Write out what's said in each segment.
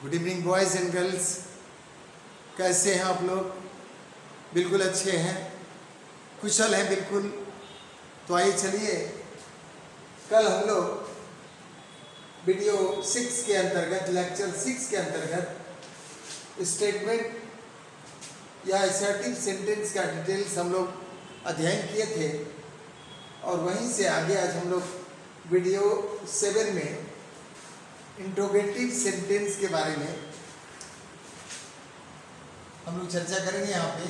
Good evening boys and girls, कैसे हैं आप लोग? बिल्कुल अच्छे हैं, कुशल हैं बिल्कुल। तो आइए चलिए, कल हम लोग वीडियो 6 के अंतर्गत, लेक्चर 6 के अंतर्गत स्टेटमेंट या असर्टिव सेंटेंस का डिटेल्स हम लोग अध्ययन किए थे, और वहीं से आगे आज हम लोग वीडियो 7 में इंट्रोगेटिव सेंटेंस के बारे में हम लोग चर्चा करेंगे। यहाँ पे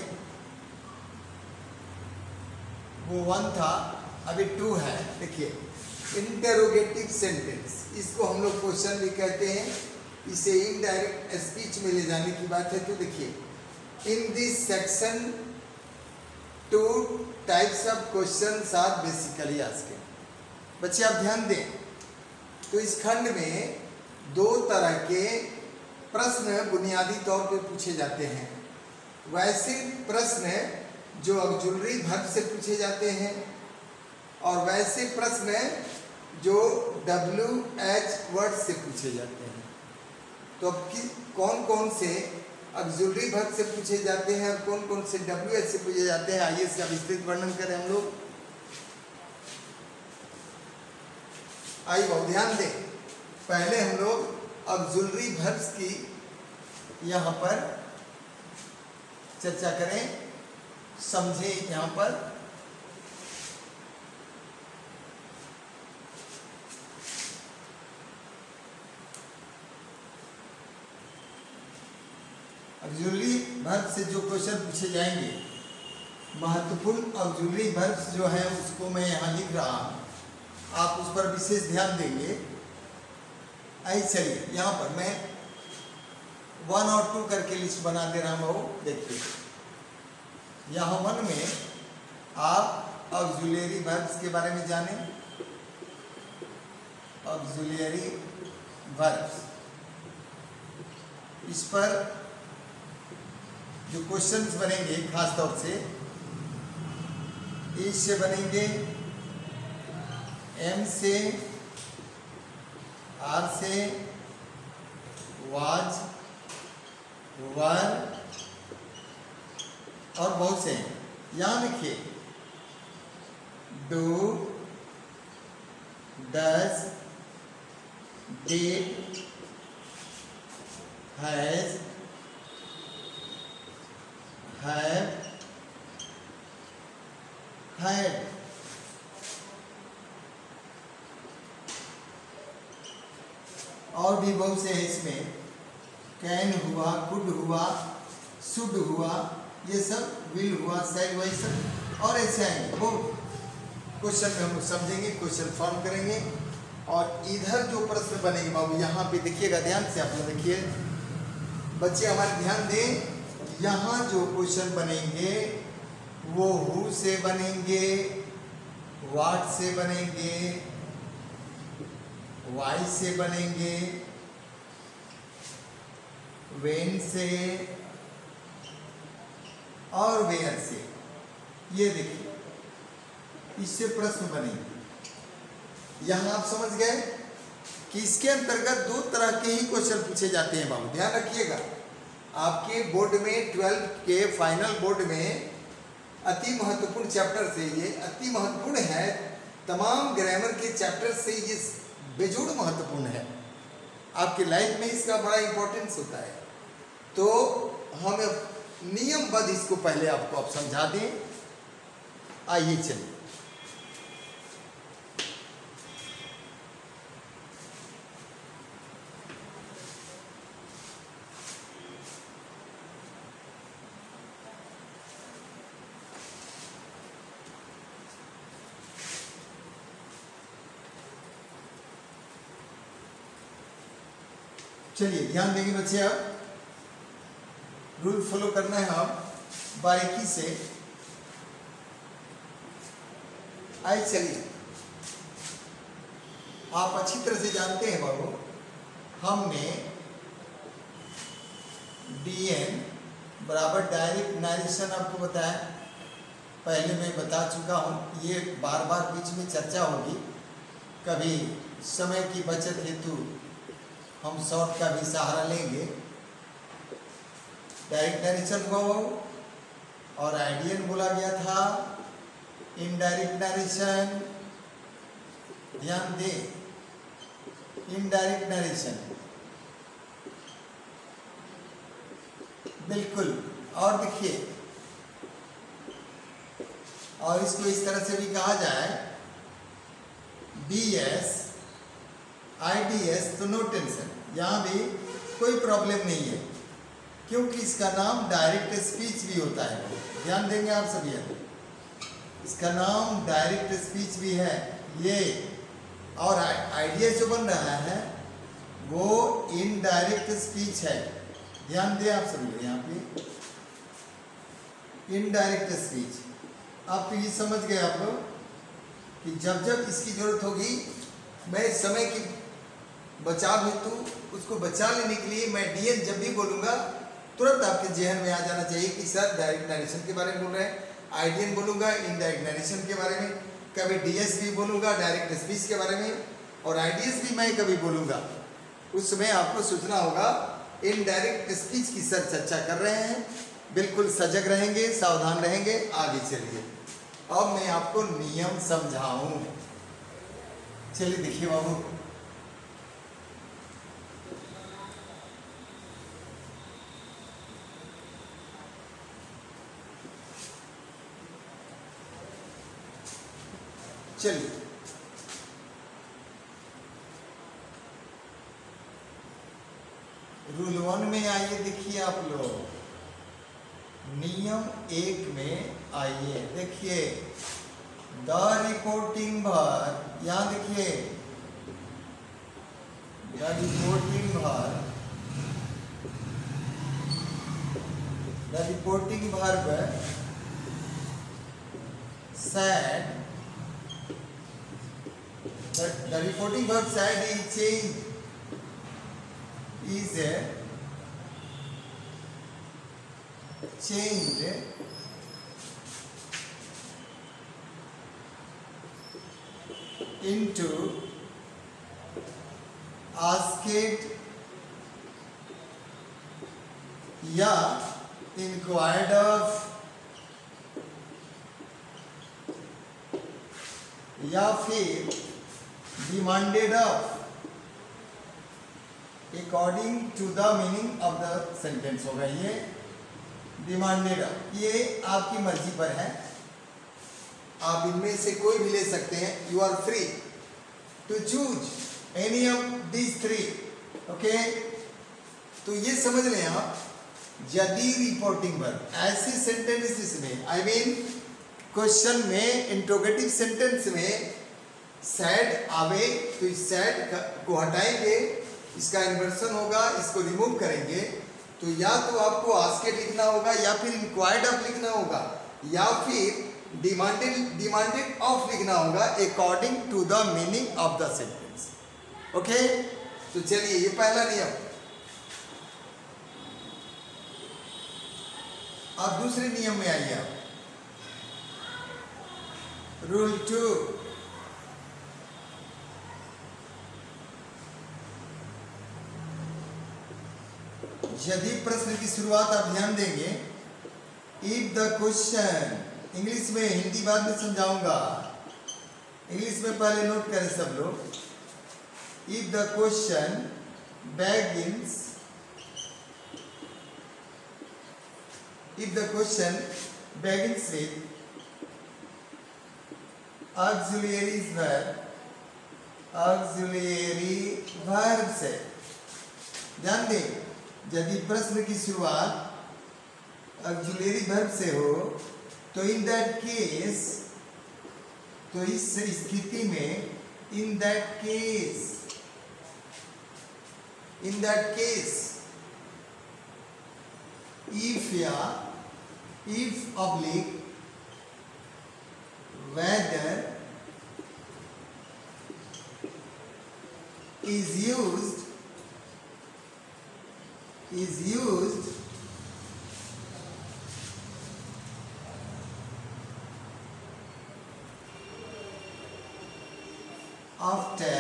वो 1 था, अभी 2 है। देखिए, इंटरोगेटिव सेंटेंस, इसको हम लोग क्वेश्चन भी कहते हैं। इसे इनडायरेक्ट स्पीच में ले जाने की बात है। तो देखिए, in this section 2 types of questions are basically asked. बच्चे आप ध्यान दें, तो इस खंड में 2 तरह के प्रश्न बुनियादी तौर पे पूछे जाते हैं। वैसे प्रश्न जो ऑक्सिलरी वर्ब से पूछे जाते हैं, और वैसे प्रश्न जो WH वर्ड से पूछे जाते हैं। तो अब कौन कौन से ऑक्सिलरी वर्ब से पूछे जाते हैं और कौन कौन से WH से पूछे जाते हैं, आइए इसका विस्तृत वर्णन करें हम लोग। आइए बहुत ध्यान दें, पहले हम लोग ऑक्सिलरी वर्ब्स की यहाँ पर चर्चा करें, समझें। यहाँ पर ऑक्सिलरी वर्ब से जो क्वेश्चन पूछे जाएंगे, महत्वपूर्ण ऑक्सिलरी वर्ब्स जो है उसको मैं यहाँ लिख रहा हूँ, आप उस पर विशेष ध्यान देंगे। आइए चलिए, यहाँ पर मैं 1 और 2 करके लिस्ट बना दे रहा हूँ। देखिए, यहाँ 1 में आप ऑक्सिलरी वर्ब्स के बारे में जानें। ऑक्सिलरी वर्ब्स, इस पर जो क्वेश्चंस बनेंगे खास तौर से इज से बनेंगे, एम से, आर से, वाज, वर और बहुत से। यहाँ लिखिए, do, does, did, has, have, had. और भी बहुत से हैं इसमें, कैन हुआ, कुड हुआ, शुड हुआ, ये सब विल हुआ, शैल हुआ, ये सब और ऐसे आएंगे। वो क्वेश्चन में हम समझेंगे, क्वेश्चन फॉर्म करेंगे। और इधर जो प्रश्न बनेंगे बाबू, यहाँ पे देखिएगा ध्यान से, आप लोग देखिए बच्चे, हमारे ध्यान दें। यहाँ जो क्वेश्चन बनेंगे वो हु से बनेंगे, व्हाट से बनेंगे, वाई से बनेंगे, वेन से और वेयर से। ये देखिए, इससे प्रश्न बनेंगे। यहाँ आप समझ गए कि इसके अंतर्गत 2 तरह के ही क्वेश्चन पूछे जाते हैं बाबू, ध्यान रखिएगा। आपके बोर्ड में 12 के फाइनल बोर्ड में अति महत्वपूर्ण चैप्टर से, ये अति महत्वपूर्ण है, तमाम ग्रामर के चैप्टर से ये बेजोड़ महत्वपूर्ण है। आपकी लाइफ में इसका बड़ा इंपॉर्टेंस होता है। तो हम नियमबद्ध इसको पहले आपको आप समझा दें। आइए चलिए, ध्यान देंगे बच्चे। अब रूल फॉलो करना है हम बारीकी से। आइए चलिए, आप अच्छी तरह से जानते हैं बाबू, हमने DN बराबर डायरेक्ट नरेशन आपको बताया, पहले मैं बता चुका हूँ। ये बार बार बीच में चर्चा होगी, कभी समय की बचत हेतु हम शॉर्ट का भी सहारा लेंगे। डायरेक्ट नरेशन को और आइडियल बोला गया था इनडायरेक्ट नरेशन। ध्यान दे, इनडायरेक्ट नरेशन बिल्कुल। और देखिए, और इसको इस तरह से भी कहा जाए BS IDS, तो नो टेंशन, यहाँ भी कोई प्रॉब्लम नहीं है क्योंकि इसका नाम डायरेक्ट स्पीच भी होता है। ध्यान देंगे आप सभी, इसका नाम डायरेक्ट स्पीच भी है ये। और आइडिया जो बन रहा है वो इनडायरेक्ट स्पीच है। ध्यान दें आप सभी, यहाँ पे इनडायरेक्ट स्पीच। आप तो ये समझ गए आप लोग कि जब जब इसकी जरूरत होगी, मैं समय की बचाव हेतु उसको बचा लेने के लिए मैं DN जब भी बोलूँगा तुरंत आपके जहन में आ जाना चाहिए कि सर डायरेक्ट नरेशन के बारे में बोल रहे हैं, IDN बोलूँगा इनडायरेक्ट नरेशन के बारे में, कभी DS भी बोलूँगा डायरेक्ट स्पीच के बारे में, और IDS भी मैं कभी बोलूँगा। उस समय आपको सोचना होगा इनडायरेक्ट स्पीच की सर चर्चा कर रहे हैं। बिल्कुल सजग रहेंगे, सावधान रहेंगे। आगे चलिए, अब मैं आपको नियम समझाऊं। चलिए देखिए बाबू, चलिए रूल 1 में आइए। देखिए आप लोग, नियम 1 में आइए। देखिए द रिपोर्टिंग वर्ब, यहाँ देखिए the reporting verb said, the reporting verb said is changed into asked या inquired of या फिर demanded of according to the meaning of the sentence होगा। ये demanded of, ये आपकी मर्जी पर है, आप इनमें से कोई भी ले सकते हैं। You are free to choose any of these three, okay? तो ये समझ लें आप, यदि रिपोर्टिंग वर्ब ऐसे सेंटेंसेस में, आई मीन क्वेश्चन में, इंट्रोगेटिव सेंटेंस में सैड आवे, तो इस सैड को हटाएंगे, इसका इन्वर्सन होगा, इसको रिमूव करेंगे, तो या तो आपको आस्केड लिखना होगा या फिर इंक्वायर्ड ऑफ लिखना होगा या फिर डिमांडेड ऑफ लिखना होगा according to the meaning of the sentence. Okay, तो चलिए ये पहला नियम। अब दूसरे नियम में आइए आप। रूल 2, यदि प्रश्न की शुरुआत आप ध्यान देंगे, इफ द क्वेश्चन, इंग्लिश में, हिंदी बाद में समझाऊंगा, इंग्लिश में पहले नोट करें सब लोग। If the question begins, if the question begins with auxiliary verb से, ध्यान दें, यदि प्रश्न की शुरुआत ऑक्सिलरी वर्ब से हो तो इन दैट केस, तो इस स्थिति में, इन दैट केस इफ या if oblique whether is used after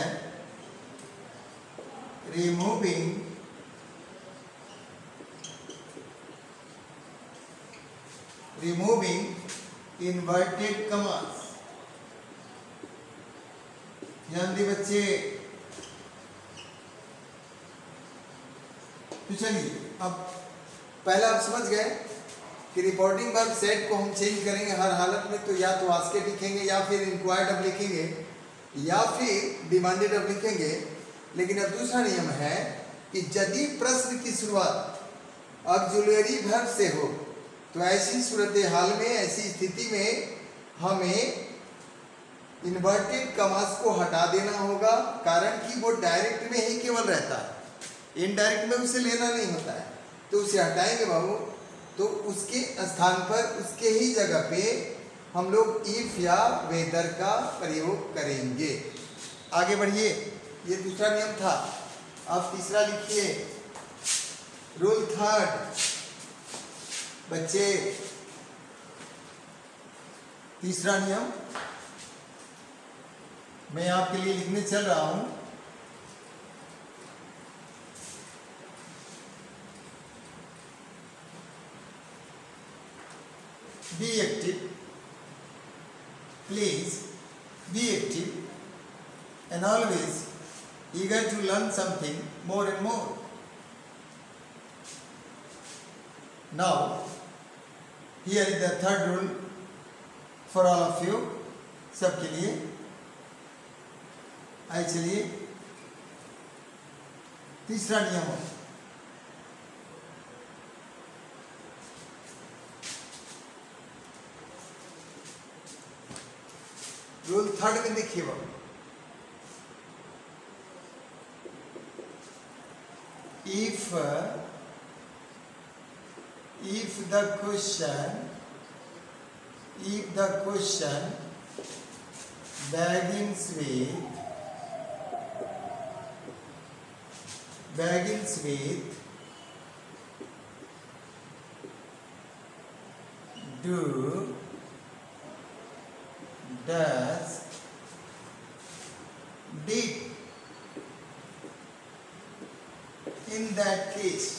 remove removing inverted commas। ध्यान दे बच्चे। तो चलिए अब पहला आप समझ गए कि रिपोर्टिंग वर्ब सेट को हम चेंज करेंगे हर हालत में, तो या तो आस्केड लिखेंगे या फिर इंक्वायर्ड अब लिखेंगे या फिर डिमांडेड अब लिखेंगे। लेकिन अब दूसरा नियम है कि यदि प्रश्न की शुरुआत ऑक्सिलरी वर्ब से हो तो ऐसी सूरत हाल में, ऐसी स्थिति में हमें इन्वर्टेड कमास को हटा देना होगा, कारण कि वो डायरेक्ट में ही केवल रहता है, इनडायरेक्ट में उसे लेना नहीं होता है। तो उसे हटाएंगे बाबू, तो उसके स्थान पर, उसके ही जगह पे हम लोग इफ या वेदर का प्रयोग करेंगे। आगे बढ़िए, ये दूसरा नियम था। अब तीसरा लिखिए, रूल थर्ड। बच्चे तीसरा नियम मैं आपके लिए लिखने चल रहा हूं। Be active, please be active and always eager to learn something more and more. Now, here is the third rule for all of you, सबके लिए। आइए चलिए तीसरा नियम, रूल थर्ड में देखिए बाबू, if the question begins with do, does, did, in that case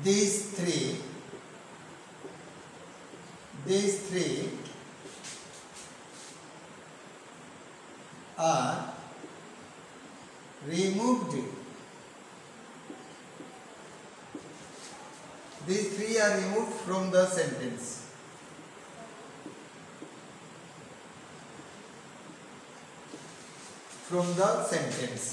these three are removed. These three are removed from the sentence. From the sentence.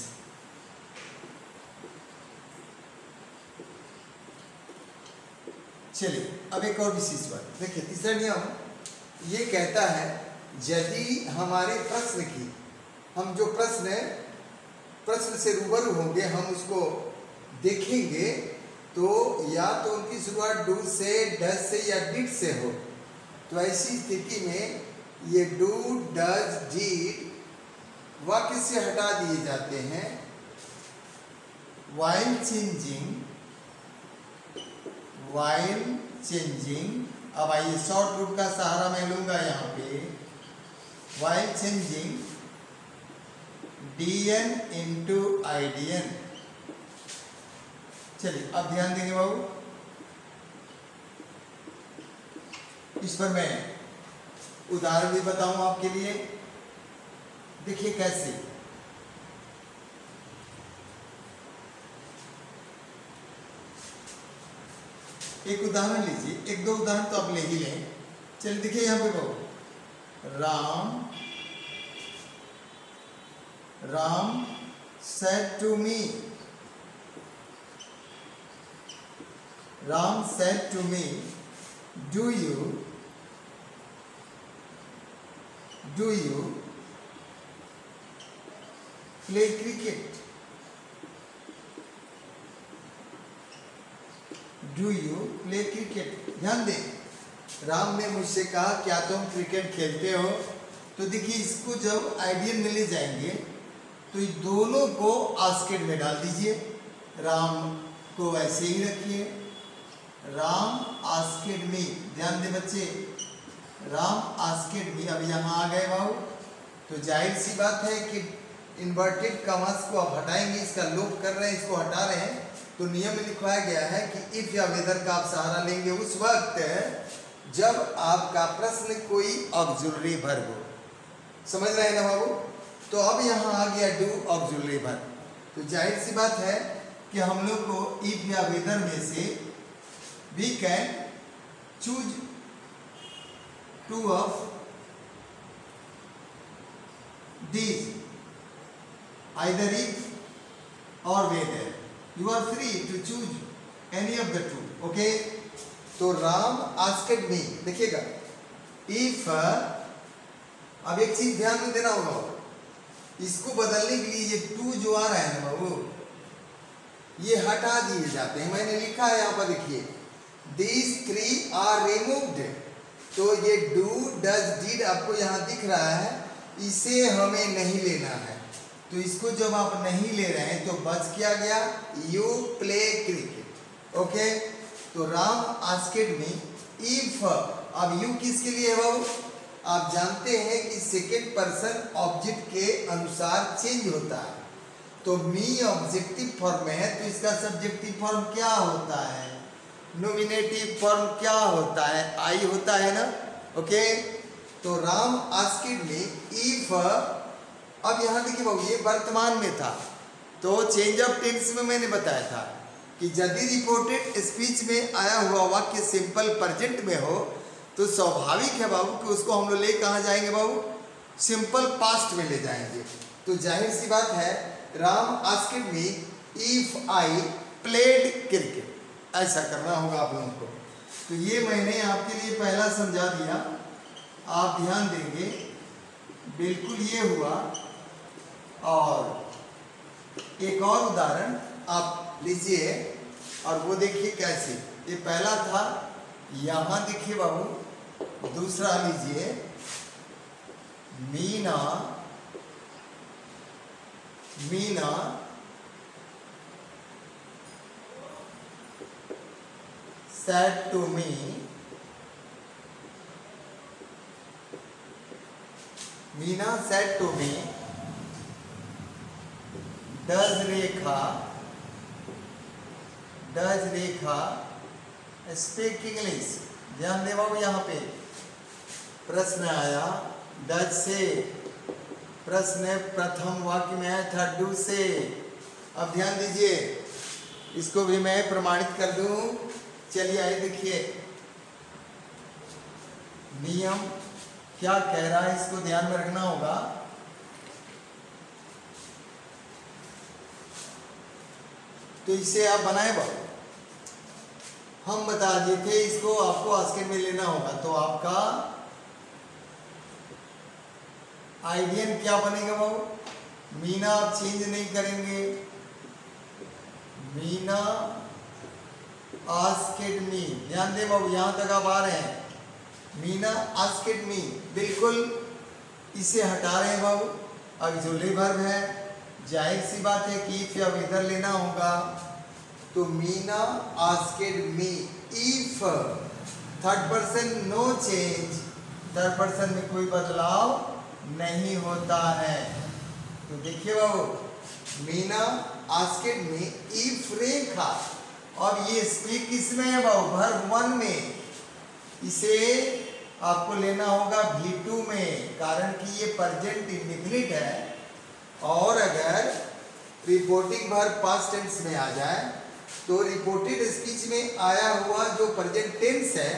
चलिए अब एक और विशेष बात देखिए। तीसरा नियम ये कहता है, यदि हमारे प्रश्न की, हम जो प्रश्न से रूबरू होंगे, हम उसको देखेंगे, तो या तो उनकी शुरुआत डू से, डज से या डिड से हो, तो ऐसी स्थिति में ये डू, डज, डिड वाक्य से हटा दिए जाते हैं। while changing, अब आइए शॉर्ट रूट का सहारा मैं लूंगा यहाँ पे। while changing dn into idn। चलिए अब ध्यान देंगे बाबू, इस पर मैं उदाहरण भी बताऊं आपके लिए। देखिए कैसे, एक उदाहरण लीजिए, एक दो उदाहरण तो आप ले ही लें। चलिए देखिए यहाँ पे बाबू, Ram said to me, Ram said to me, do you play cricket? Do you play cricket? ध्यान दें, राम ने मुझसे कहा क्या तुम क्रिकेट खेलते हो? तो देखिए इसको जब आइडियन में ले जाएंगे तो ये दोनों को आस्केड में डाल दीजिए, राम को ऐसे ही रखिए राम आस्क्ड मी, ध्यान दे बच्चे, राम आस्क्ड मी। अब यहाँ आ गए बाबू, तो जाहिर सी बात है कि इन्वर्टेड कॉमास को आप हटाएंगे, इसका लोप कर रहे हैं, इसको हटा रहे हैं, तो नियम में लिखवाया गया है कि इफ या वेदर का आप सहारा लेंगे उस वक्त जब आपका प्रश्न कोई ऑक्सिलरी वर्ब हो। समझ रहे हैं ना बाबू? तो अब यहाँ आ गया डू ऑक्सिलरी वर्ब, तो जाहिर सी बात है कि हम लोग को इफ या वेदर में से we can choose two of these, either if or whether, you are free to choose any of the two, okay? तो राम आस्क्ड मी, देखिएगा if, अब एक चीज ध्यान में देना होगा, इसको बदलने के लिए ये टू जो आ रहा है ना बाबू, ये हटा दिए जाते हैं। मैंने लिखा है यहाँ पर, देखिए these three are removed, तो ये डू डज डिड आपको यहाँ दिख रहा है, इसे हमें नहीं लेना है। तो इसको जब आप नहीं ले रहे हैं तो बच क्या गया, यू प्ले क्रिकेट, ओके? तो राम आस्क्ड मी इफ, अब यू किसके लिए है बाबू? आप जानते हैं कि सेकेंड पर्सन ऑब्जेक्ट के अनुसार चेंज होता है, तो मी ऑब्जेक्टिव फॉर्म में है, तो इसका सब्जेक्टिव फॉर्म क्या होता है, नोमिनेटिव फॉर्म क्या होता है, आई होता है ना, ओके? तो राम आस्क्ड मी इफ, अब यहाँ देखिए बाबू ये वर्तमान में था, तो चेंज ऑफ टेंस में मैंने बताया था कि यदि रिपोर्टेड स्पीच में आया हुआ वाक्य सिंपल प्रेजेंट में हो तो स्वाभाविक है बाबू कि उसको हम लोग ले कहाँ जाएंगे बाबू, सिंपल पास्ट में ले जाएंगे। तो जाहिर सी बात है Ram asked me if I played cricket, ऐसा करना होगा आप लोगों को। तो ये मैंने आपके लिए पहला समझा दिया, आप ध्यान देंगे, बिल्कुल ये हुआ। और एक और उदाहरण आप लीजिए और वो देखिए कैसे, ये पहला था, यहाँ देखिए बाबू दूसरा लीजिए, Meena Meena said to me, Meena said to me, does Rekha speak English? ध्यान दे बाबू, यहाँ पे प्रश्न आया डज से, प्रश्न प्रथम वाक्य में आया था डू से। अब ध्यान दीजिए, इसको भी मैं प्रमाणित कर दूं। चलिए आइए देखिए नियम क्या कह रहा है, इसको ध्यान में रखना होगा। तो इसे आप बनाए बाबू, हम बता दिए थे इसको आपको आस्क्ड में लेना होगा, तो आपका आइडियन क्या बनेगा बाबू, मीना आप चेंज नहीं करेंगे, मीना आस्क्ड मी, ध्यान दे बाबू यहां तक आप आ रहे हैं, मीना आस्क्ड मी, बिल्कुल इसे हटा रहे हैं बाबू, ऑक्सिलरी वर्ब है, जाहिर सी बात है कि इफ या वेदर लेना होगा। तो Meena asked me if, third person no change, third person में कोई बदलाव नहीं होता है। तो देखिए बाबू, Meena asked me if Rekha, और ये स्पीक किसमें है बाबू, वर्ब 1 में, इसे आपको लेना होगा V2 में, कारण कि ये प्रेजेंट इंडेफिनिट है। और अगर रिपोर्टिंग वर्ब पास्ट टेंस में आ जाए तो रिपोर्टेड स्पीच में आया हुआ जो प्रेजेंट टेंस है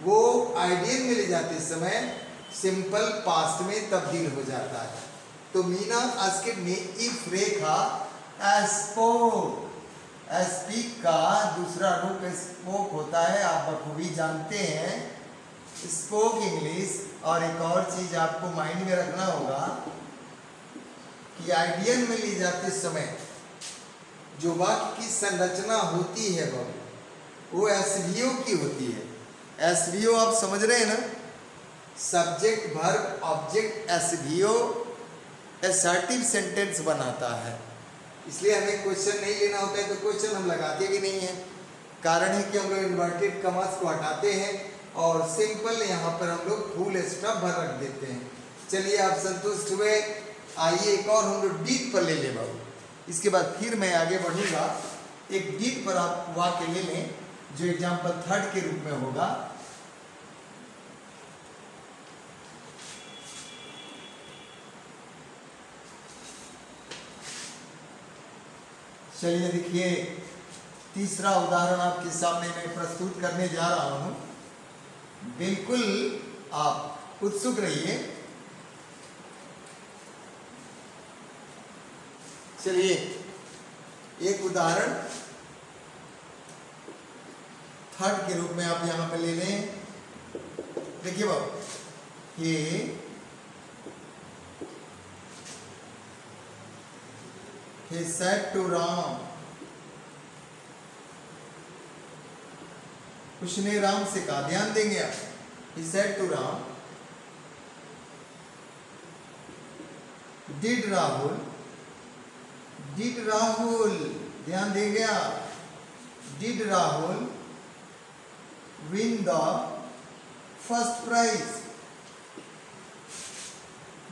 वो आइडियल में ले जाते समय सिंपल पास्ट में तब्दील हो जाता है। तो Meena asked me if Rekha spoke, speak का दूसरा रूप स्पोक होता है, आप बखूबी जानते हैं, स्पोक इंग्लिश। और एक और चीज आपको माइंड में रखना होगा कि आइडियल में ले जाते समय जो वाक्य की संरचना होती है बाबू वो एसवीओ की होती है। एसवीओ आप समझ रहे हैं ना, subject verb object, SVO assertive sentence बनाता है। इसलिए हमें क्वेश्चन नहीं लेना होता है तो क्वेश्चन हम लगाते भी नहीं हैं। कारण है कि हम लोग इन्वर्टेड कमास को हटाते हैं और सिंपल यहाँ पर हम लोग फुल स्टॉप भर रख देते हैं। चलिए आप संतुष्ट हुए, आइए एक और हम लोग डीड पर ले ले बाबू। इसके बाद फिर मैं आगे बढ़ूंगा। एक डीड पर आप वाक्य ले लें जो एग्जाम्पल 3 के रूप में होगा। चलिए देखिए, तीसरा उदाहरण आपके सामने मैं प्रस्तुत करने जा रहा हूं। बिल्कुल आप उत्सुक रहिए। चलिए एक उदाहरण 3 के रूप में आप यहां पे ले लें। देखिए बाबू, he said to Ram, उसने राम से कहा, ध्यान देंगे आप। He said to Ram, did Rahul, ध्यान देंगे आप, did Rahul win the first prize?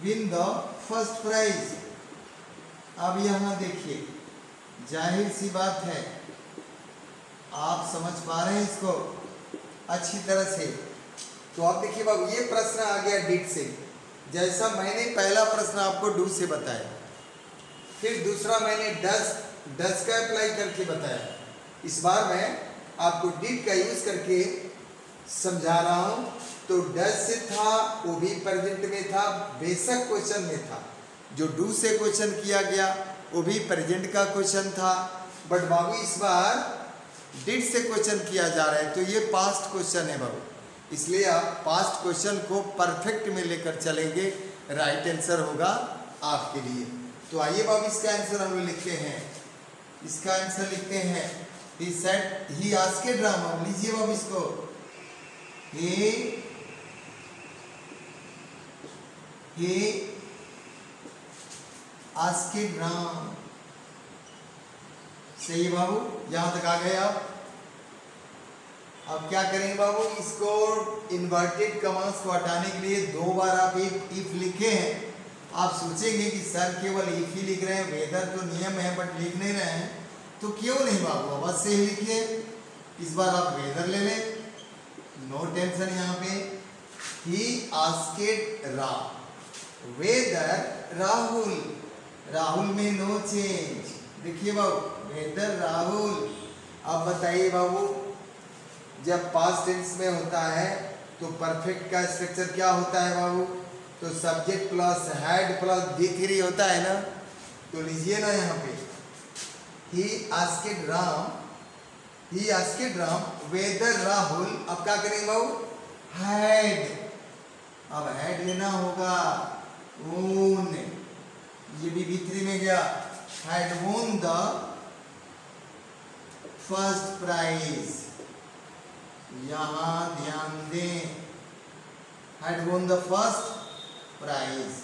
win the first prize। अब यहां देखिए, जाहिर सी बात है, आप समझ पा रहे हैं इसको अच्छी तरह से। तो आप देखिए बाबू, ये प्रश्न आ गया डिड से, जैसा मैंने पहला प्रश्न आपको डू से बताया, फिर दूसरा मैंने डस का अप्लाई करके बताया। इस बार मैं आपको डिड का यूज करके समझा रहा हूं। तो डस से था, वो भी प्रेजेंट में था, बेशक क्वेश्चन में था। जो डू से क्वेश्चन किया गया वो भी प्रेजेंट का क्वेश्चन था, बट बाबू इस बार डिड से क्वेश्चन किया जा रहा है, तो ये पास्ट क्वेश्चन है बाबू। इसलिए आप पास्ट क्वेश्चन को परफेक्ट में लेकर चलेंगे, राइट आंसर होगा आपके लिए। तो आइए बाबू, इसका आंसर हम लोग लिखते हैं। इसका आंसर लिखते हैं, he said, he asked Ram, लीजिए बाबू इसको, he asked Ram। सही है बाबू, यहां तक आ गए आप। अब क्या करेंगे बाबू, इसको इन्वर्टेड कमास को हटाने के लिए 2 बार आप इफ लिखे हैं। आप सोचेंगे कि सर केवल इफ ही लिख रहे हैं, वेदर तो नियम है बट लिख नहीं रहे हैं, तो क्यों नहीं बाबू, अवश्य ही लिखिए। इस बार आप वेदर ले लें, नो टेंशन। यहाँ पे ही आस्केड रा, वेदर राहुल, राहुल में नो चेंज। देखिए बाबू, वेदर राहुल। अब बताइए बाबू, जब पास्ट टेंस में होता है तो परफेक्ट का स्ट्रक्चर क्या होता है बाबू? तो subject plus head plus V3 होता है ना। तो लीजिए ना यहाँ पे, ही आस्केड राम वेदर राहुल। अब क्या करेंगे बाबू, हेड। अब हेड लेना होगा, ओन, ये भी V3 में गया, had won the first prize। यहां ध्यान दें, had won the first prize।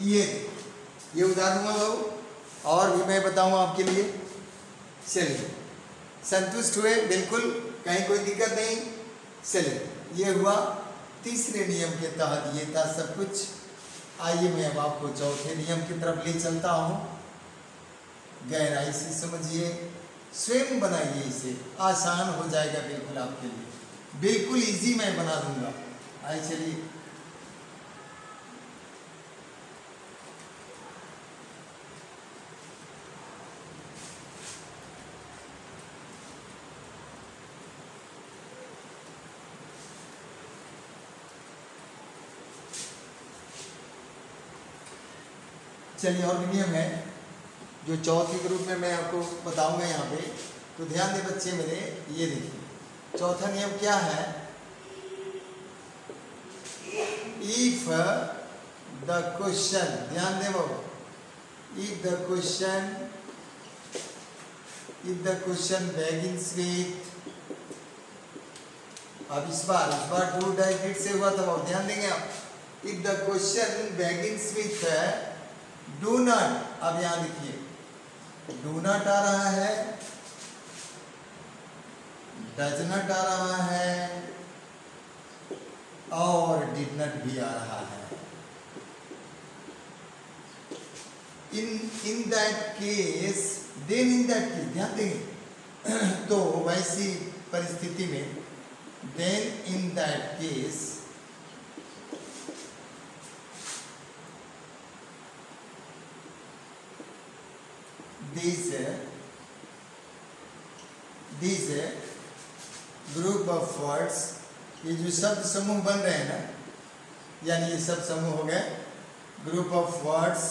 ये उदाहरण हुआ बाबू, और भी मैं बताऊं आपके लिए। चलिए, संतुष्ट हुए? बिल्कुल, कहीं कोई दिक्कत नहीं। चलिए, ये हुआ तीसरे नियम के तहत, ये था सब कुछ। आइए मैं अब आपको चौथे नियम की तरफ ले चलता हूँ। गहराई से समझिए, स्वयं बनाइए, इसे आसान हो जाएगा बिल्कुल आपके लिए, बिल्कुल इजी मैं बना दूंगा। आइए चलिए, चलिए और भी नियम है जो चौथे ग्रुप में मैं आपको बताऊंगा यहाँ पे। तो ध्यान दे बच्चे मेरे, ये देखिए चौथा नियम क्या है। इफ द क्वेश्चन, ध्यान दे वो, if the question begins with, अब इस बार डू डाइट से हुआ था, बहुत ध्यान देंगे आप। If the question begins with do not, अब यहाँ देखिए डू नॉट आ रहा है, डज नॉट आ रहा है और डिड नॉट भी आ रहा है। In that case, then in that case, ध्यान देंगे तो वैसी परिस्थिति में, then in that case these group of words, ये जो शब्द समूह बन रहे हैं ना, यानी ये सब समूह हो गए, group of words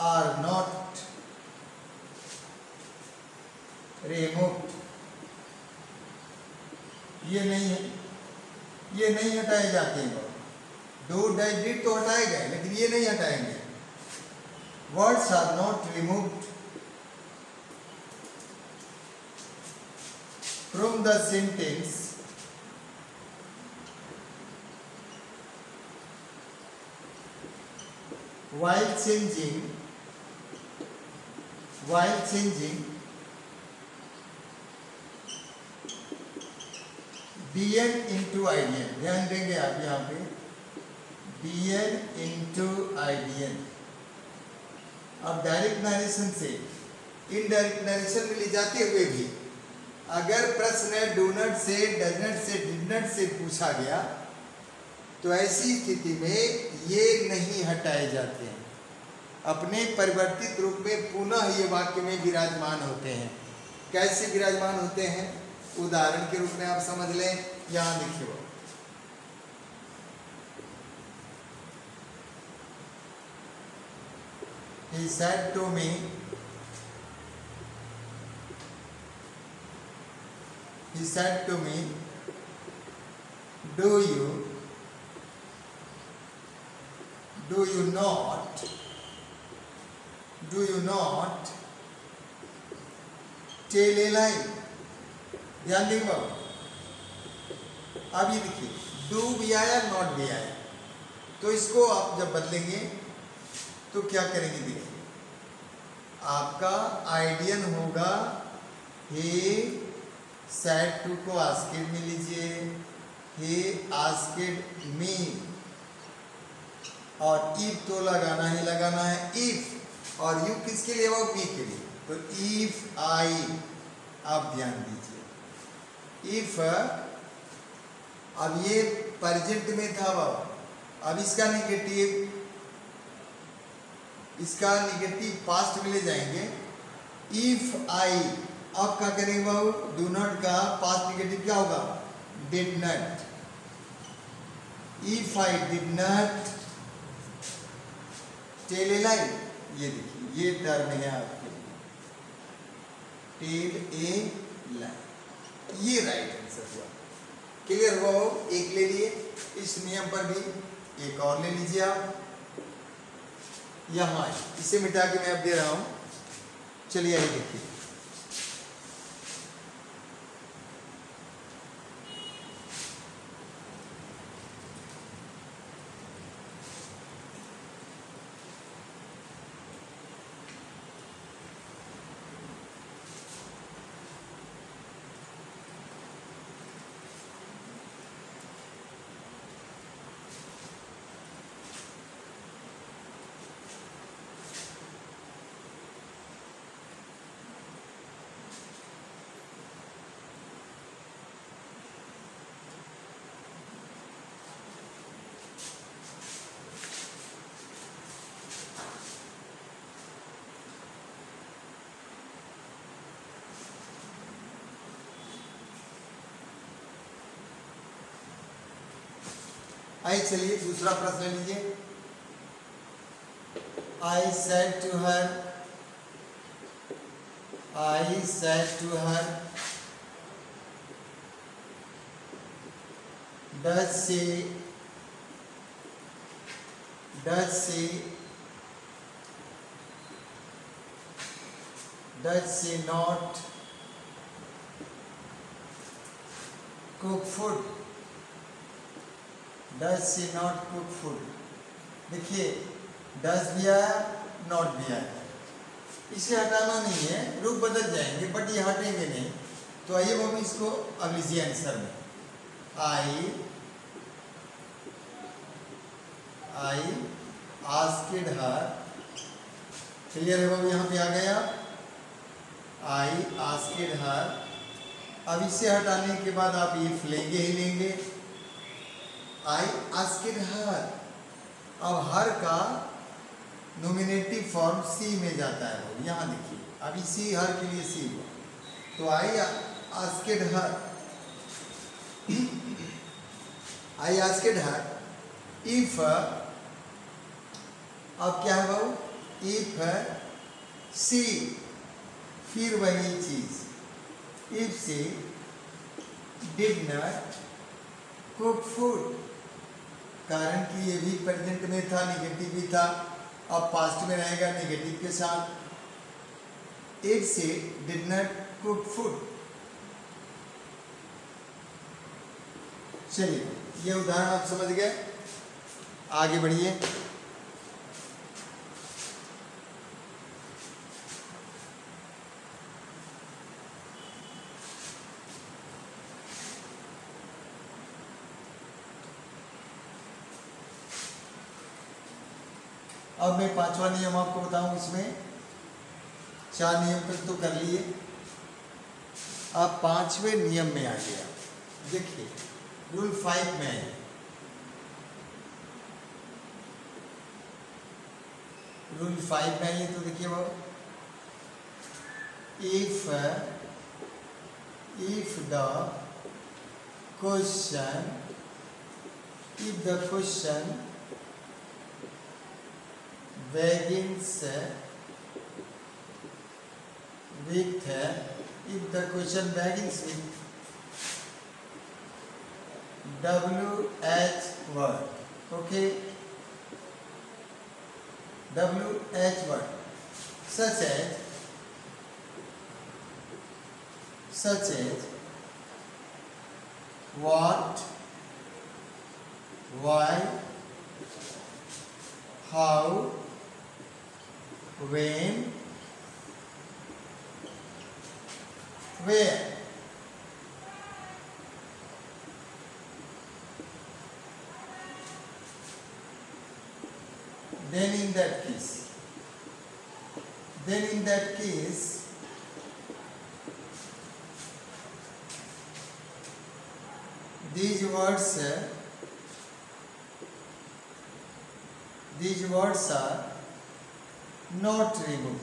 are not removed, ये नहीं हटाए जाते हैं। डू डज डिड तो हटाए गए, लेकिन ये नहीं हटाएंगे। Words are not removed from the sentence while changing bn into idn। ध्यान देंगे आप यहाँ पे, bn into idn। अब डायरेक्ट नरेशन से इनडायरेक्ट नरेशन में ले जाते हुए भी अगर प्रश्न डू नॉट से, डज नॉट से, डिड नॉट से पूछा गया तो ऐसी स्थिति में ये नहीं हटाए जाते हैं, अपने परिवर्तित रूप में पुनः ये वाक्य में विराजमान होते हैं। कैसे विराजमान होते हैं? उदाहरण के रूप में आप समझ लें, यहाँ लिखिए, He said to me, do you not tell a lie। ध्यान देंगे बाबू, अब ये देखिए, डू भी आया, नॉट भी आया, तो इसको आप जब बदलेंगे तो क्या करेंगे? देखिए, आपका आइडियन होगा he said to को आस्केड में लीजिए, he asked me, और if तो लगाना है if, और you किसके लिए? वो me के लिए। तो if I, आप ध्यान दीजिए, if, अब ये प्रेजेंट में था बाबा, अब इसका निगेटिव पास्ट में ले जाएंगे। इफ आई, अब क्या करेंगे बाबू? डू नॉट का पास्ट निगेटिव क्या होगा? Did not. If I did not tell a lie, ये देखिए, ये टर्म है आपके लिए, टेल ए लाई, ये राइट आंसर हुआ। क्लियर हुआ हो? एक ले लिए, इस नियम पर भी एक और ले लीजिए आप, यहाँ इसे मिटा के मैं अब दे रहा हूं। चलिए आइए देखिए, आइए चलिए दूसरा प्रश्न लीजिए। I said to her, does she not cook food? Does she not cook food? देखिए डज भी आया, नॉट भी आया, इसे हटाना नहीं है, रूप बदल जाएंगे बट ये हटेंगे नहीं। तो आइए हम इसको अब लीजिए आंसर में, आई आस्क्ड हर, क्लियर है बाबू, यहाँ पे आ गया आई आस्क्ड हर। अब इसे हटाने के बाद आप इफ लेंगे ही लेंगे, आई आस्क्ड हर। अब हर का नोमिनेटिव फॉर्म सी में जाता है बाबू, यहाँ देखिए अभी सी हर के लिए सी हुआ, तो I asked her, I asked her if, अब क्या है बाबू, इफ सी, फिर वही चीज, if she did not cook food, कारण कि ये भी प्रेजेंट में था, निगेटिव भी था, अब पास्ट में रहेगा निगेटिव के साथ। If she did not cook food. चलिए ये उदाहरण आप समझ गए, आगे बढ़िए। अब मैं पांचवा नियम आपको बताऊं, इसमें 4 नियम तक तो कर लिए, अब 5वें नियम में आ गया। देखिए रूल 5 में है, रूल 5 में है, तो देखिए वो if the question begins with, if the question begins with WH word, okay, WH word, such as what, why, how, when, where. Then in that case, these words are not removed.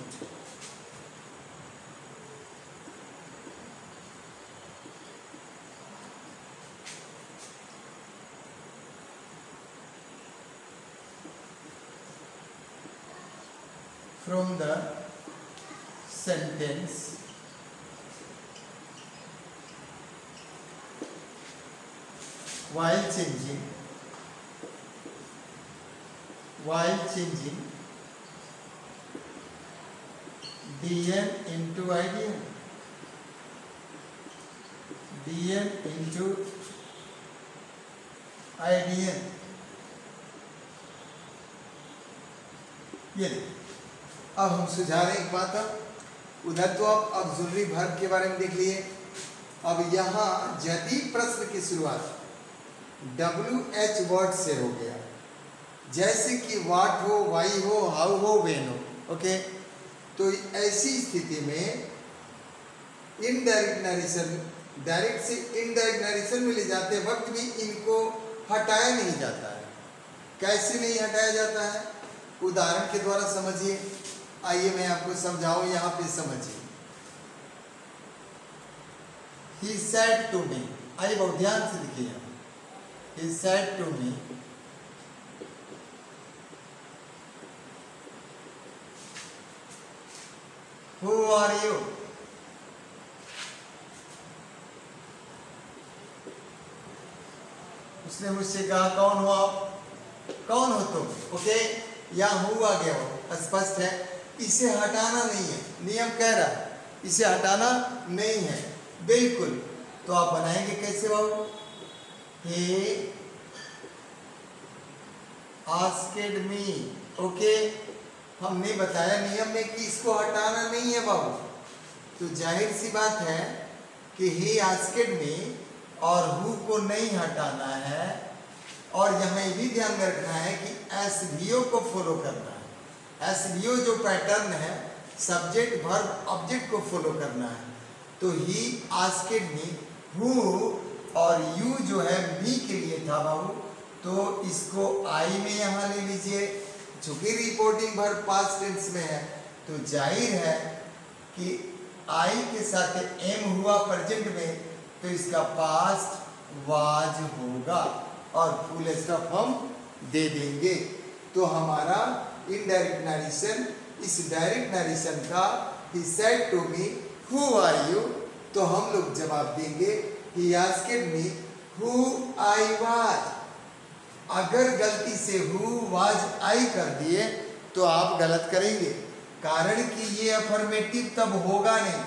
From the sentence while changing DN into IDN, ये अब हम सुझा रहे एक बात, अब उधर तो आप ऑक्सिलरी वर्ब के बारे में देख लिए, अब यहाँ यदि प्रश्न की शुरुआत WH वर्ड से हो गया, जैसे कि वाट हो, वाई हो, हाउ हो, वेन हो, ओके, तो ऐसी स्थिति में इनडायरेक्ट नरेशन, डायरेक्ट से इनडायरेक्ट नरेशन में ले जाते वक्त भी इनको हटाया नहीं जाता है। कैसे नहीं हटाया जाता है, उदाहरण के द्वारा समझिए। आइए मैं आपको समझाऊं, यहाँ पे समझिए। He said to me, आइए बहुत ध्यान से देखिए, He said to me, Who are you? उसने मुझसे कहा कौन हो आप, कौन हो तुम, ओके, यहाँ हु आ गया हो, स्पष्ट है, इसे हटाना नहीं है, नियम कह रहा है इसे हटाना नहीं है, बिल्कुल। तो आप बनाएंगे कैसे बाबू, हे आस्क्ड मी। ओके, हमने बताया नियम में कि इसको हटाना नहीं है बाबू, तो जाहिर सी बात है कि ही आस्क्ड मी और हु को नहीं हटाना है। और यहाँ ये भी ध्यान में रखना है कि एसवीओ को फॉलो करना है। एसवीओ जो पैटर्न है, सब्जेक्ट वर्ब ऑब्जेक्ट को फॉलो करना है। तो ही आस्क्ड मी, हु और यू जो है मी के लिए था बाबू, तो इसको आई में यहाँ ले लीजिए। चूंकि रिपोर्टिंग वर्ब पास्ट टेंस में है तो जाहिर है कि आई के साथ एम हुआ प्रेजेंट में, तो इसका पास्ट वाज होगा और फुल स्टॉप हम दे देंगे। तो हमारा इनडायरेक्ट नरेशन, इस डायरेक्ट नरेशन का he said to me who are you, तो हम लोग जवाब देंगे he asked me who I was. अगर गलती से हु वाज आई कर दिए तो आप गलत करेंगे, कारण कि ये अफर्मेटिव तब होगा नहीं,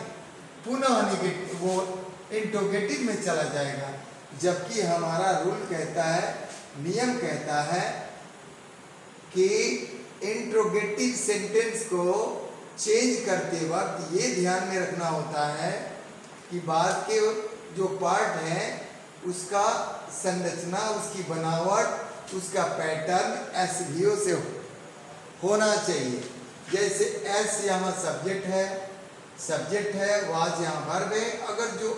पुनः नेगेटिव वो इंट्रोगेटिव में चला जाएगा। जबकि हमारा रूल कहता है, नियम कहता है कि इंट्रोगेटिव सेंटेंस को चेंज करते वक्त ये ध्यान में रखना होता है कि बाद के जो पार्ट है उसका संरचना, उसकी बनावट, उसका पैटर्न एसवीओ से होना चाहिए। जैसे एस यहाँ सब्जेक्ट है, वाज यहाँ वर्ब है, अगर जो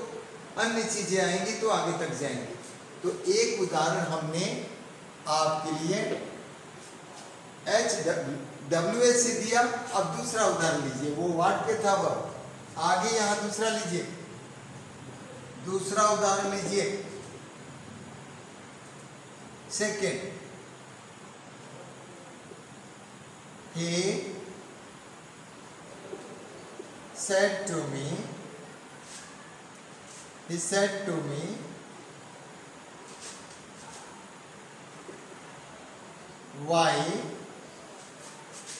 अन्य चीजें आएंगी तो आगे तक जाएंगी। तो एक उदाहरण हमने आपके लिए HWH से दिया। अब दूसरा उदाहरण लीजिए, वो व्हाट पे था वह, आगे यहाँ दूसरा लीजिए, दूसरा उदाहरण लीजिए। Second, he said to me,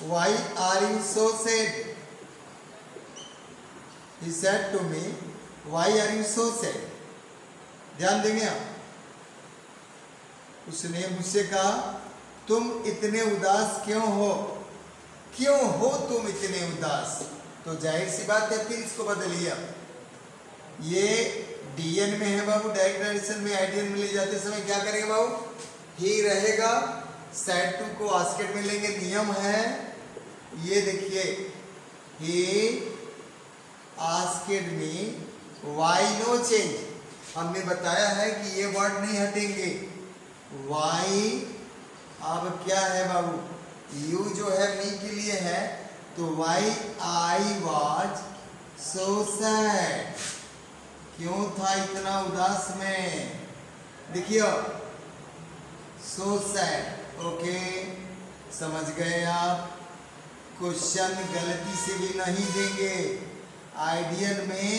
why are you so sad? He said to me, why are you so sad? ध्यान देंगे आप। उसने मुझसे कहा तुम इतने उदास क्यों हो तुम इतने उदास। तो जाहिर सी बात है, फिर इसको बदलिए। ये डीएन में है बाबू, डायरेक्ट नरेशन में आइडियन में ले जाते समय क्या करेंगे बाबू, ही रहेगा, सेड टू को आस्क्ड में लेंगे। नियम है ये देखिए, he asked me, why no change. हमने बताया है कि ये वर्ड नहीं हटेंगे। वाई अब क्या है बाबू, यू जो है मी के लिए है, तो why I was so sad, क्यों था इतना उदास में। देखिए सो सैड। ओके, समझ गए आप। क्वेश्चन गलती से भी नहीं देंगे, आइडियल में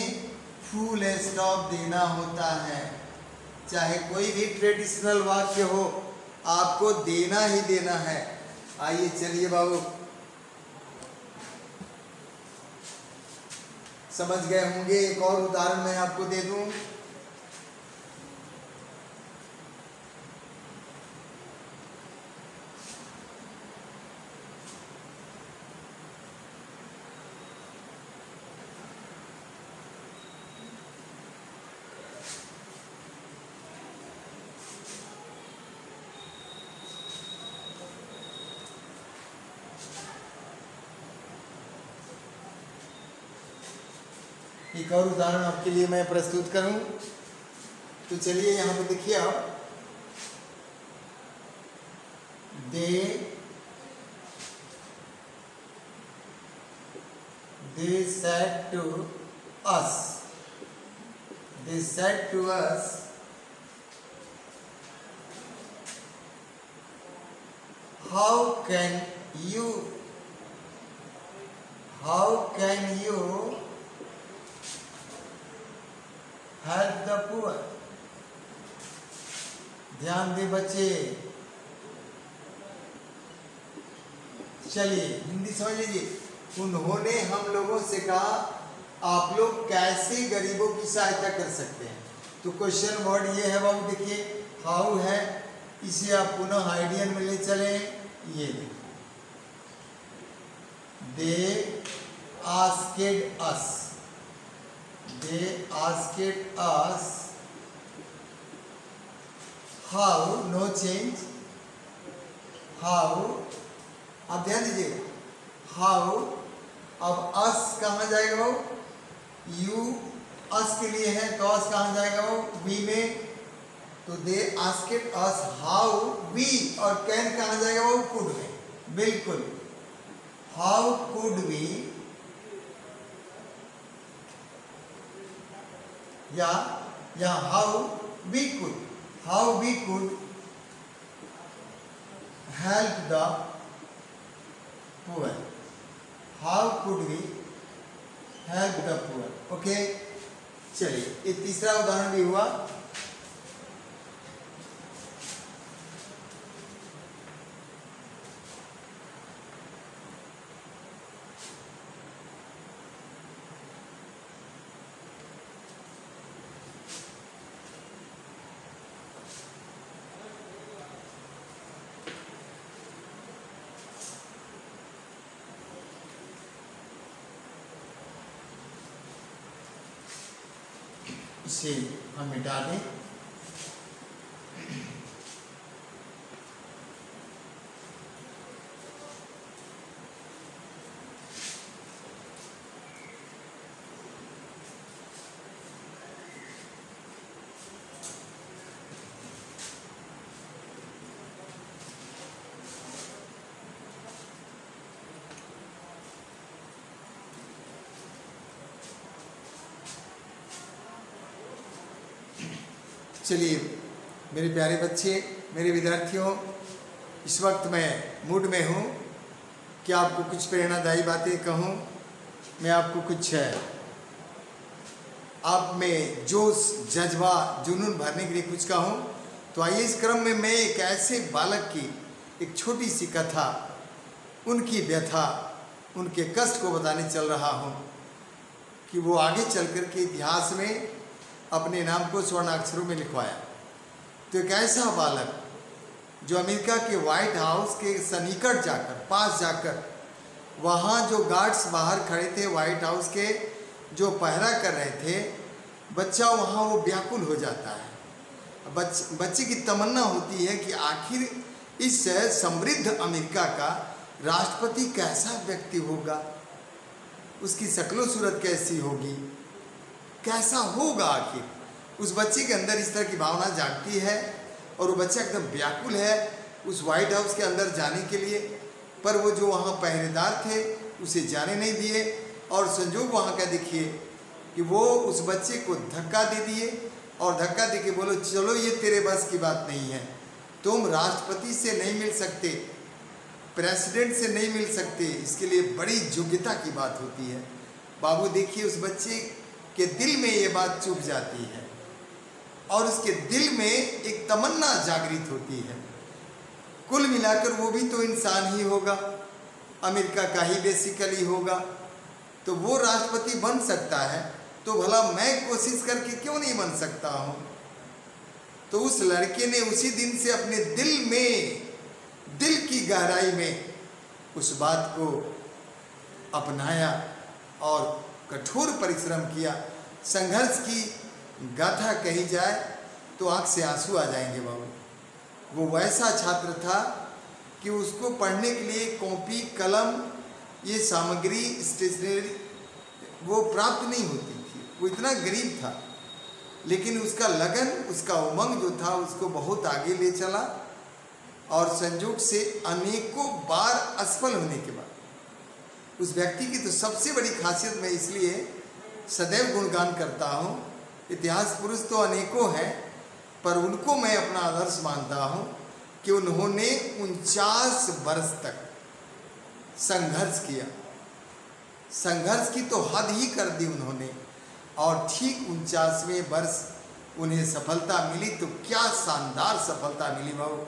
फुल स्टॉप देना होता है। चाहे कोई भी ट्रेडिशनल वाक्य हो, आपको देना ही देना है। आइए चलिए बाबू, समझ गए होंगे। एक और उदाहरण मैं आपको दे दूं। एक और उदाहरण आपके लिए मैं प्रस्तुत करूं। तो चलिए यहाँ पे देखिए आप, they said to us how can you help the poor. ध्यान दे बच्चे। चलिए हिंदी समझ लीजिए। उन्होंने हम लोगों से कहा आप लोग कैसे गरीबों की सहायता कर सकते हैं। तो क्वेश्चन वर्ड ये है बाबू, देखिए हाउ है, इसे आप पुनः आइडियन में ले चलें। ये देखो, they asked us, they asked us how, no change, how, आप ध्यान दीजिए, हाउ, अब अस कहाँ जाएगा वो, यू अस के लिए है तो अस कहाँ जाएगा वो, वी में, तो they asked us how we, और कैन कहाँ जाएगा वो, कुड में, बिल्कुल, हाउ कुड वी, या how we could, how we could help the poor, how could we help the poor. Okay, चलिए ये तीसरा उदाहरण भी हुआ। इसे हम मिटा दें। चलिए मेरे प्यारे बच्चे, मेरे विद्यार्थियों, इस वक्त मैं मूड में हूँ कि आपको कुछ प्रेरणादायी बातें कहूँ, मैं आपको कुछ आप में जोश, जज्बा, जुनून भरने के लिए कुछ कहूँ। तो आइए इस क्रम में मैं एक ऐसे बालक की एक छोटी सी कथा, उनकी व्यथा, उनके कष्ट को बताने चल रहा हूँ कि वो आगे चल कर के इतिहास में अपने नाम को स्वर्णाक्षरों में लिखवाया। तो एक ऐसा बालक जो अमेरिका के व्हाइट हाउस के सन्निकट जाकर, पास जाकर, वहाँ जो गार्ड्स बाहर खड़े थे व्हाइट हाउस के, जो पहरा कर रहे थे, बच्चा वहाँ वो व्याकुल हो जाता है। बच्चे की तमन्ना होती है कि आखिर इस समृद्ध अमेरिका का राष्ट्रपति कैसा व्यक्ति होगा, उसकी शक्लो सूरत कैसी होगी, कैसा होगा। आखिर उस बच्चे के अंदर इस तरह की भावना जागती है और वो बच्चा एकदम व्याकुल है उस व्हाइट हाउस के अंदर जाने के लिए। पर वो जो वहाँ पहरेदार थे उसे जाने नहीं दिए, और संजोग वहाँ का देखिए कि वो उस बच्चे को धक्का दे दिए और धक्का दे के बोलो चलो ये तेरे बस की बात नहीं है, तुम राष्ट्रपति से नहीं मिल सकते, प्रेसिडेंट से नहीं मिल सकते, इसके लिए बड़ी योग्यता की बात होती है। बाबू देखिए उस बच्चे के दिल में ये बात चुभ जाती है और उसके दिल में एक तमन्ना जागृत होती है। कुल मिलाकर वो भी तो इंसान ही होगा, अमेरिका का ही बेसिकली होगा, तो वो राष्ट्रपति बन सकता है, तो भला मैं कोशिश करके क्यों नहीं बन सकता हूँ। तो उस लड़के ने उसी दिन से अपने दिल में, दिल की गहराई में उस बात को अपनाया और कठोर परिश्रम किया। संघर्ष की गाथा कही जाए तो आंख से आंसू आ जाएंगे बाबू। वो वैसा छात्र था कि उसको पढ़ने के लिए कॉपी, कलम, ये सामग्री, स्टेशनरी वो प्राप्त नहीं होती थी। वो इतना गरीब था, लेकिन उसका लगन, उसका उमंग जो था उसको बहुत आगे ले चला। और संयोग से अनेकों बार असफल होने के बाद उस व्यक्ति की तो सबसे बड़ी खासियत मैं इसलिए सदैव गुणगान करता हूँ, इतिहास पुरुष तो अनेकों हैं, पर उनको मैं अपना आदर्श मानता हूँ कि उन्होंने 49 वर्ष तक संघर्ष किया। संघर्ष की तो हद ही कर दी उन्होंने, और ठीक 49वें वर्ष उन्हें सफलता मिली। तो क्या शानदार सफलता मिली भाव,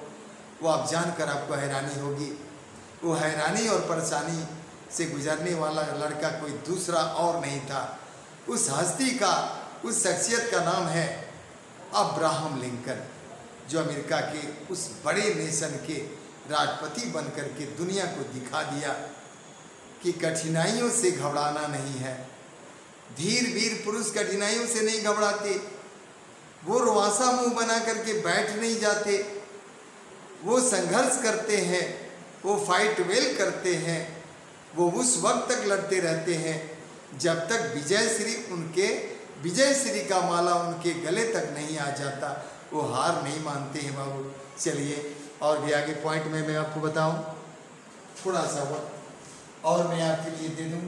वो आप जानकर आपको हैरानी होगी। वो हैरानी और परेशानी से गुजरने वाला लड़का कोई दूसरा और नहीं था। उस हस्ती का, उस शख्सियत का नाम है अब्राहम लिंकन, जो अमेरिका के उस बड़े नेशन के राजपति बनकर के दुनिया को दिखा दिया कि कठिनाइयों से घबराना नहीं है। धीर वीर पुरुष कठिनाइयों से नहीं घबराते, वो रुआसा मुंह बना करके बैठ नहीं जाते, वो संघर्ष करते हैं, वो फाइट वेल करते हैं, वो उस वक्त तक लड़ते रहते हैं जब तक विजय श्री का माला उनके गले तक नहीं आ जाता। वो हार नहीं मानते हैं बाबू। चलिए और भी आगे पॉइंट में मैं आपको बताऊं, थोड़ा सा वक्त और मैं आपके लिए दे दूं।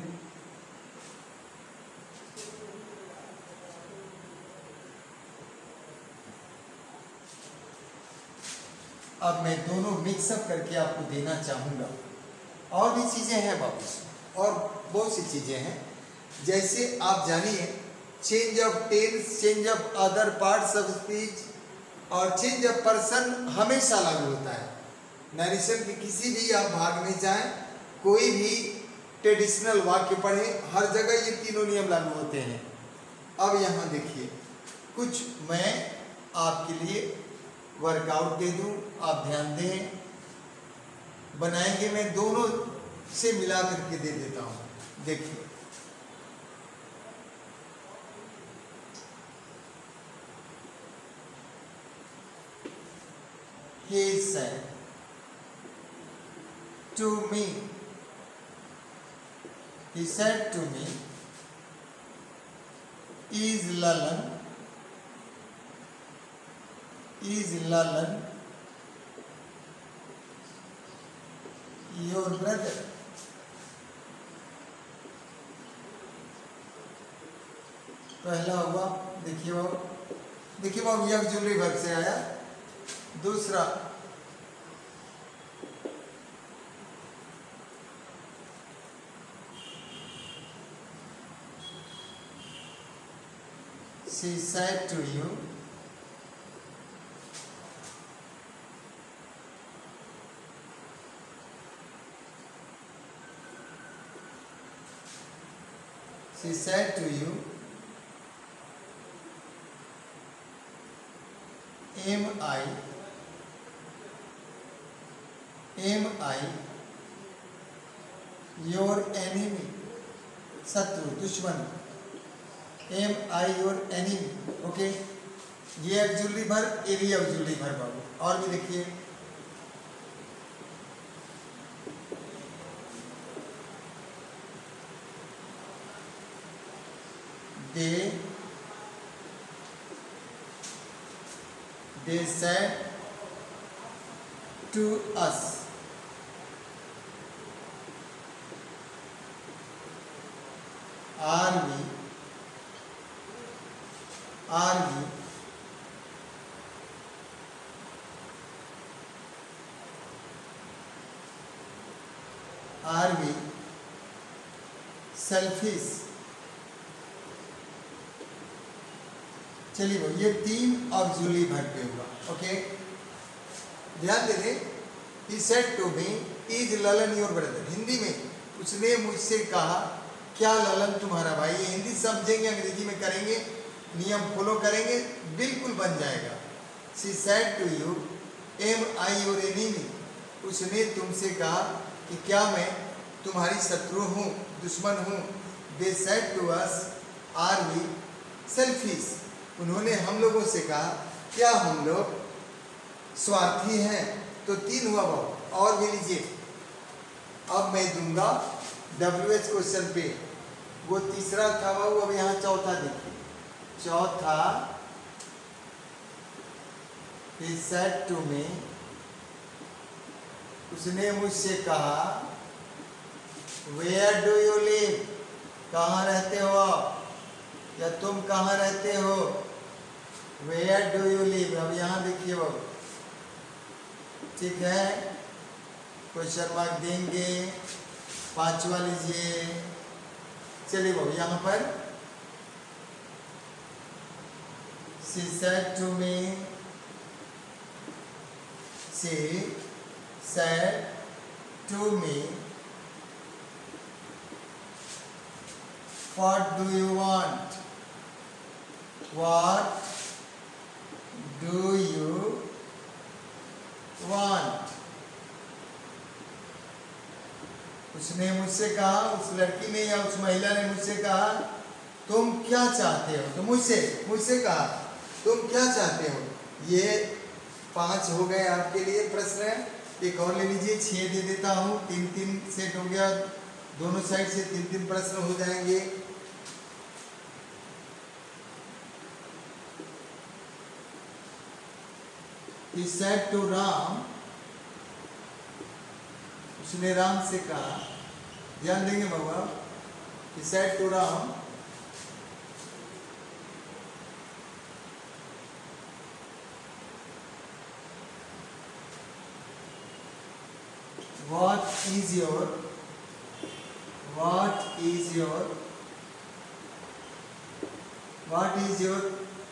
अब मैं दोनों मिक्सअप करके आपको देना चाहूँगा। और भी चीज़ें हैं बाबू, और बहुत सी चीज़ें हैं। जैसे आप जानिए change of tense, change of other parts of speech और चेंज ऑफ पर्सन हमेशा लागू होता है। नरेशन के किसी भी आप भाग में जाएं, कोई भी ट्रेडिशनल वाक्य पढ़ें, हर जगह ये तीनों नियम लागू होते हैं। अब यहाँ देखिए, कुछ मैं आपके लिए वर्कआउट दे दूँ, आप ध्यान दें। बनाएंगे, मैं दोनों से मिला करके दे देता हूँ। देखिए, he said to me, he said to me, is Lalan your brother? पहला हुआ, देखिए बाबू यह जुमले वर्ग से आया। दूसरा, she said to you, she said to you, am I your enemy? शत्रु, दुश्मन। am I your enemy? Okay, ये ऑक्सिलरी वर्ब, ये भी ऑक्सिलरी वर्ब बाबू। और भी देखिए, they said to us, are we selfish? चलिए ये तीन ऑक्सिलरी वर्ब पे हुआ। ओके, ध्यान दे दें। He said to me, is Lalan your brother? Hindi में उसने मुझसे कहा, क्या ललन तुम्हारा भाई? ये हिंदी समझेंगे, अंग्रेजी में करेंगे, नियम फॉलो करेंगे, बिल्कुल बन जाएगा। She said to you, am I your enemy? उसने तुमसे कहा कि क्या मैं तुम्हारी शत्रु हूँ, दुश्मन हूँ। They said to us, are we selfish? उन्होंने हम लोगों से कहा, क्या हम लोग स्वार्थी हैं? तो तीन हुआ बाबू। और भी लीजिए, अब मैं दूंगा WH क्वेश्चन पे। वो तीसरा था बाबू, अब यहाँ चौथा देखिए। चौथा, he said to me, उसने मुझसे कहा, where do you live? कहाँ रहते हो आप, या तुम कहाँ रहते हो? Where do you live? अब यहाँ देखिए बाबू, ठीक है, क्वेश्चन मार्क देंगे। पांचवा लीजिए, चलिए बाबू यहाँ पर she said to me, she said to me, what do you want? What do you want? उसने मुझसे कहा, उस लड़की ने या उस महिला ने मुझसे कहा तुम क्या चाहते हो, तो मुझसे कहा तुम क्या चाहते हो। ये 5 हो गए आपके लिए प्रश्न। एक और ले लीजिए, 6 दे देता हूँ, 3-3 सेट हो गया, दोनों साइड से 3-3 प्रश्न हो जाएंगे। He said to Ram, उसने राम से कहा, ध्यान देंगे बाबा। He said to Ram, what is your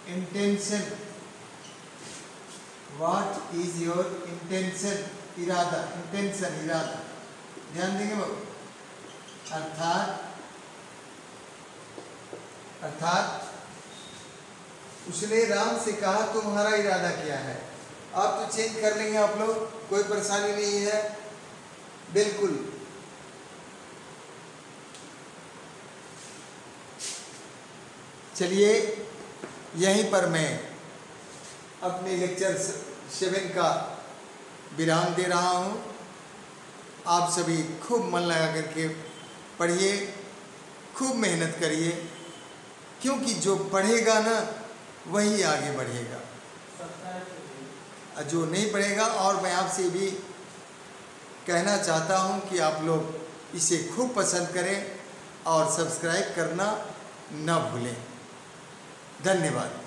intention, what is your intention, इरादा, इंटेंशन इरादा, ध्यान देंगे बाबू। अर्थात उसने राम से कहा तुम्हारा इरादा क्या है। आप तो चेंज कर लेंगे आप लोग, कोई परेशानी नहीं है, बिल्कुल। चलिए यहीं पर मैं अपने लेक्चर 7 का विराम दे रहा हूँ। आप सभी खूब मन लगा करके पढ़िए, खूब मेहनत करिए, क्योंकि जो पढ़ेगा ना वही आगे बढ़ेगा, जो नहीं पढ़ेगा। और मैं आपसे भी कहना चाहता हूँ कि आप लोग इसे खूब पसंद करें और सब्सक्राइब करना न भूलें। धन्यवाद।